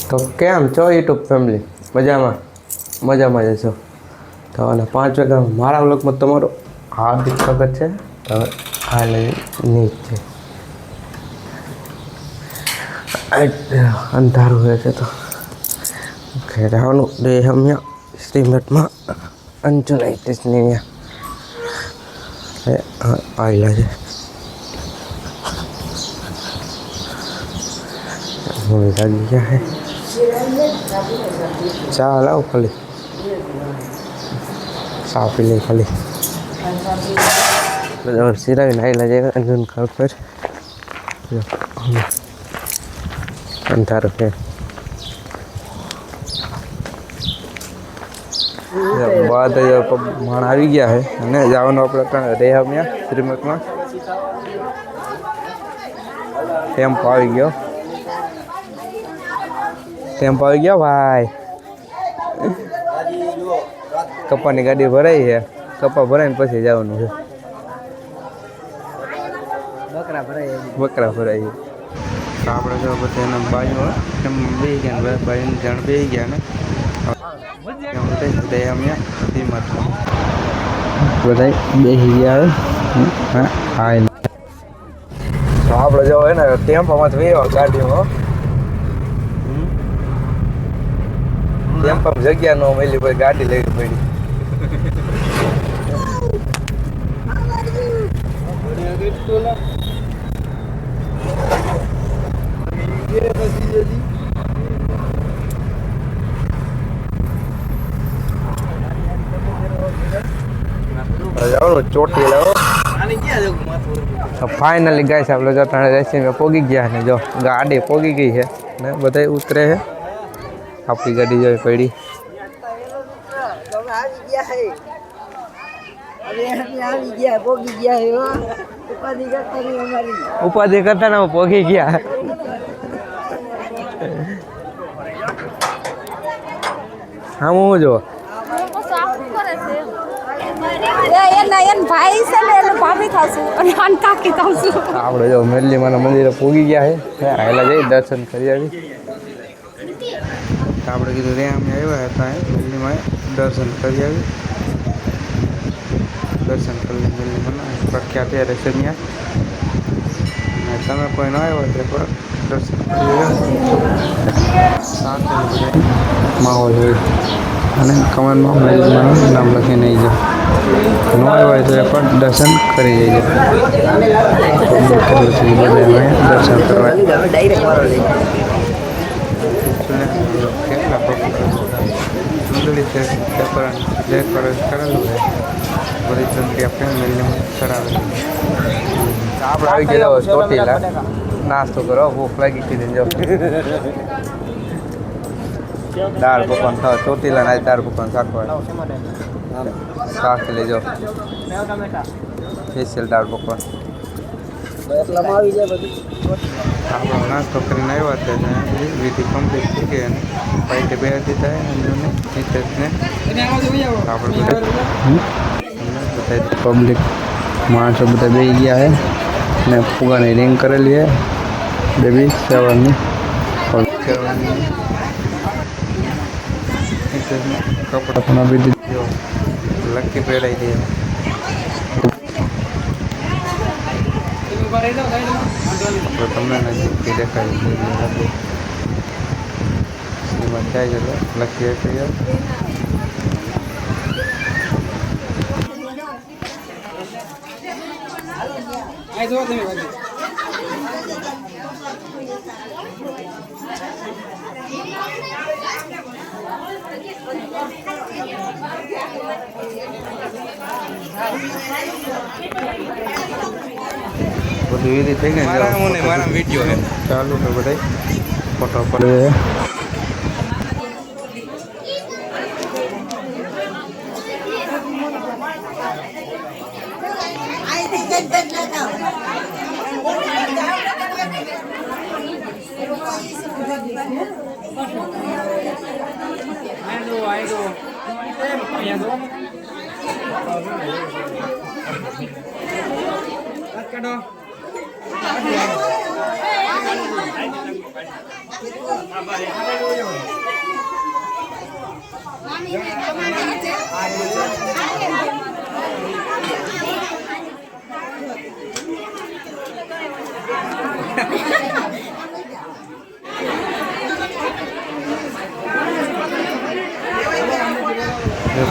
તો કેમ છો યુટ્યુબ ફેમિલી? મજામાં મજામાં જશો તો અને 5 વાગ્યા મારા વ્લોગમાં તમારું હાર્દિક સ્વાગત છે. તો હાલ નીચ છે અંધારું હોય છે તો ખેરાવાનું દેહમ્યા શ્રીમઠમાં અંજુનાઇટિસની આવેલા છે. લાગી ગયા है चा लाओ खाली चा पी ले खाली और सिरा भी नहीं लगेगा अंजुन घर पर अंधार है बाद माण આવી ગયા है અને જવાનું આપણે રેહમ્યા શ્રીમઠમાં ટેમ્પો આવી ગયો. ટેમ્પો આવી ગયો ભાઈ. કપાની ગાડી ભરાઈ છે. કપા ભરાઈને પછી જવાનું છે. બકરા ભરાઈ છે. આપણે જો પછી એના બાજુ એમ બે ગયા બાજુ જણ બે ગયા ને રેહમ્યા શ્રીમઠમાં બધા બેસી ગયા. હા તો આપણે જો હોય ને ટેમ્પોમાં તો વેવા ગાડીમાં ટેમ્પોમાં જગ્યા ન મળી પછી ગાડી લેવી પડી. જવાનું ચોટી લાવો. ફાઇનલી ગાઈસ આપણે જો ત્રણે રેસીમાં પોગી ગયા ને જો ગાડી પોગી ગઈ છે ને બધા ઉતરે છે. આપણી ગાડી જોઈ પડી. ઉપાધિ કરતા ને પોગી ગયા. હા હું જો આપણે જો મેરલીમાના મંદિરે પોગી ગયા છે. આવેલા જઈ દર્શન કરી આવી. આપણે કીધું રે અમે આવ્યા હતા મેરલીમાં દર્શન કરી આવી. દર્શન કરી મેરલીમાં પ્રખ્યાત છે રેસમિયા. તમે કોઈ ન આવ્યો તો પણ દર્શન કરી સાથે માહોલ હોય અને કમેન્ટમાં મેરલીમાનું નામ લખીને આવી જાય. ન આવ્યો તો એ પણ દર્શન કરી જઈએ. દર્શન કરવા કેટલા સુંદર રીતે ડેકોરેટ કરેલું છે. બધી ચંદ્રિયા ફેમિલીમાં ચડાવેલું. આપણે આવી ગયા ચોટીલા નાસ્તો કરો. ભૂખ લાગી હતી જો દાળ પકવાન ખાવા ચોટીલા ના દાળ પકવાન શાકવાડ શાક લેજો. સ્પેશિયલ દાળ પકવાન આપણે નાસ્તો કરીને આવ્યા હતા. વિધિ કમ્પ્લીટ થઈ ગઈ અને પાઈટે બે દીધા નીતેશને. આપણે બધા પબ્લિક માણસો બધા બેસી ગયા છે ને ફુગાની રિંગ કરેલી છે. બેબી સેવાની કપડા પણ આપી દીધો. લકી પહેરાઈ દે. તમને નજીકથી દેખાય શ્રીમઠ જાય છે લકી આપી જાય. બધી વિધિ થઈ ગઈ. મારા વિડીયો ચાલુ છે બધા ફોટો પડે. Cắt cái đó.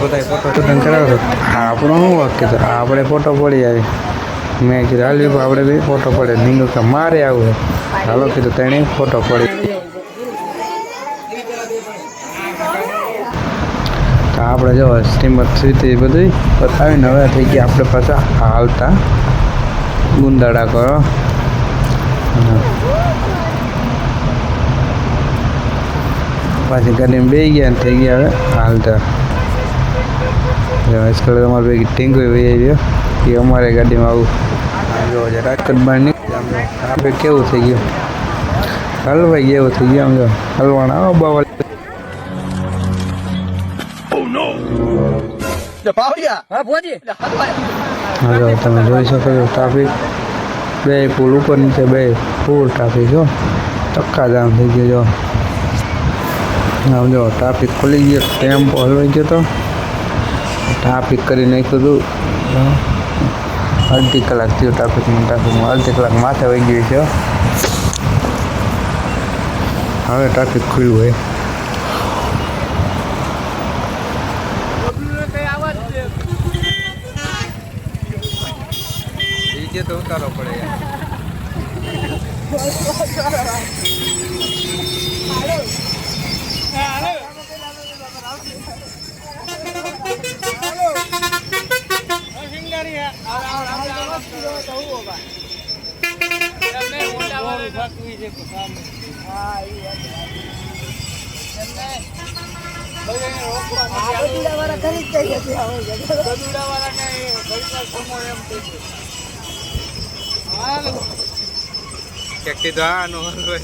બધા ફોટો શૂટિંગ કરાવો. આપણો શું વાક્ય છે, આપણે ફોટો પડી આવી. મેં કીધું હાલ આપણે બી ફોટો પડે. નીંગું કે મારે આવું હાલો કીધું તેણે ફોટો પડી. તો આપણે જો સ્ટીમર સીધી બધી બતાવીને હવે થઈ ગયા આપણે પાછા હાલતા ગુંદાડા કરો. પાછી ગાડીમાં બેસી ગયા ને થઈ ગયા હવે હાલતા. તમારે ભેગી ટીંગો વહી આવ્યો એ અમારે ગાડીમાં આવું જો રાજકોટ બહાર નીકળી આપણે કેવું થઈ ગયું હલવાઈ ગયા એવું થઈ ગયું. આમ જો હલવાના આવો બાવા તમે જોઈ શકો છો ટ્રાફિક બે પુલ ઉપર નીચે બે ફૂલ ટ્રાફિક જો ચક્કા જામ થઈ ગયો. જો આમ જો ટ્રાફિક ખુલી ગયો ટેમ્પો હલવાઈ ગયો તો ટ્રાફિક કરી નાખ્યું હતું. અડધી કલાક થયું ટ્રાફિકમાં અડધી કલાક માથે વહી ગયું છે. હવે ટ્રાફિક ખુલ્લું હોય. તો ઉતારો પડે કેકટી તો આનો હોય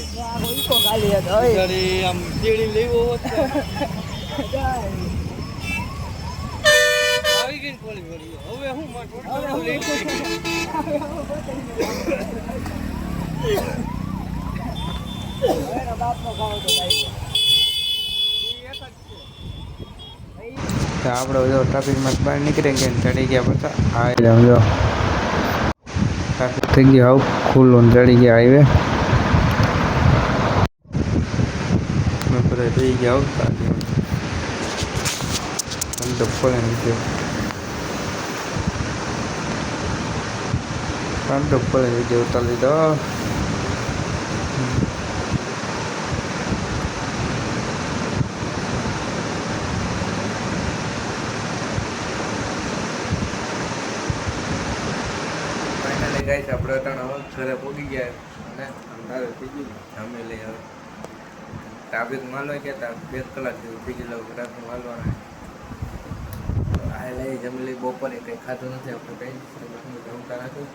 ઈકો ખાલી હતો ગરી આમ તીડી લેવો હોત આવી ગઈ કોલી વળી હવે હું માર લેકો એના બાપનો ખાવ તો ભાઈ આપણે જો ટ્રાફિકમાં બહાર નીકળી ગયા ચડી ગયા પછી હા સમજો ટ્રાફિક થઈ ગયું આવું ખુલ્લું ચડી ગયા હાઈવે બધા થઈ ગયા આવું પડે નીચે પડે નીચે ઉતારી લીધો. ગાઈસ આપણે અટાણા ઘરે પહોંચી ગયા અને અંધારું થઈ ગયું જમી લઈ હવે ટ્રાફિક માલવા ગયા 2 કલાક જેવું થઈ ગયેલું ટ્રાફિક માલવાના આ લઈ જમી લઈ બપોરે કંઈ ખાધું નથી આપણે કંઈ જમતા નથી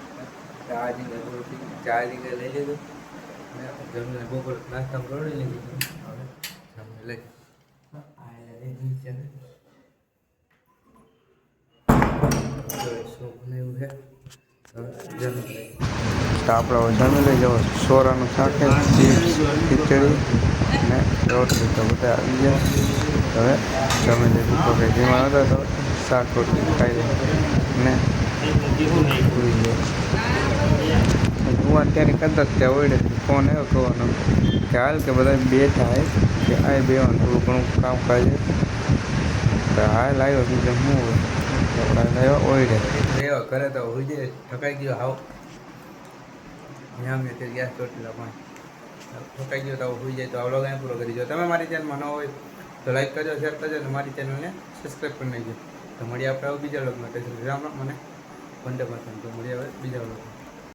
ચાર્જિંગ ચાર્જિંગ લઈ લીધું જમીને બપોર નાસ્તા કરડી લીધું હવે જમી લઈ નીચે શું બનાવ્યું છે તો આપણે જમી લઈ જવો સોરાનું શાક ચીપ્સ ખીચડી અને રોટલી તો બધા આવી ગયા. હવે જમી લીધું તો કંઈ જેમાં હતા તો શાક રોટલી ખાઈ ને ભૂલી ગયો. હું અત્યારે કદાચ ત્યાં ઓળે ફોન આવ્યો કહેવાનો કે હાલ કે બધા બેઠા હોય કે આ બેવાનું થોડું ઘણું કામ કાજે તો હાલ આવ્યો બીજું શું હોય આપણે આવ્યો ઓળે એવા કરે તો હોય જાય ઠકાઈ ગયો હાવ ત્યાં મેં તે ગેસ ચોટેલા પણ ઠકાઈ ગયો તો હોઈ જાય તો આ વ્લોગ અહીંયા પૂરો કરી દો. તમે મારી ચેનલમાં ન હોય તો લાઈક કરજો શેર કરજો અને મારી ચેનલને સબસ્ક્રાઈબ કરી નાખજો. તો મળીએ આપણે બીજા વ્લોગમાં રામ રામ મને વંદે માતરમ. તો મળીએ હવે બીજા વ્લોગમાં.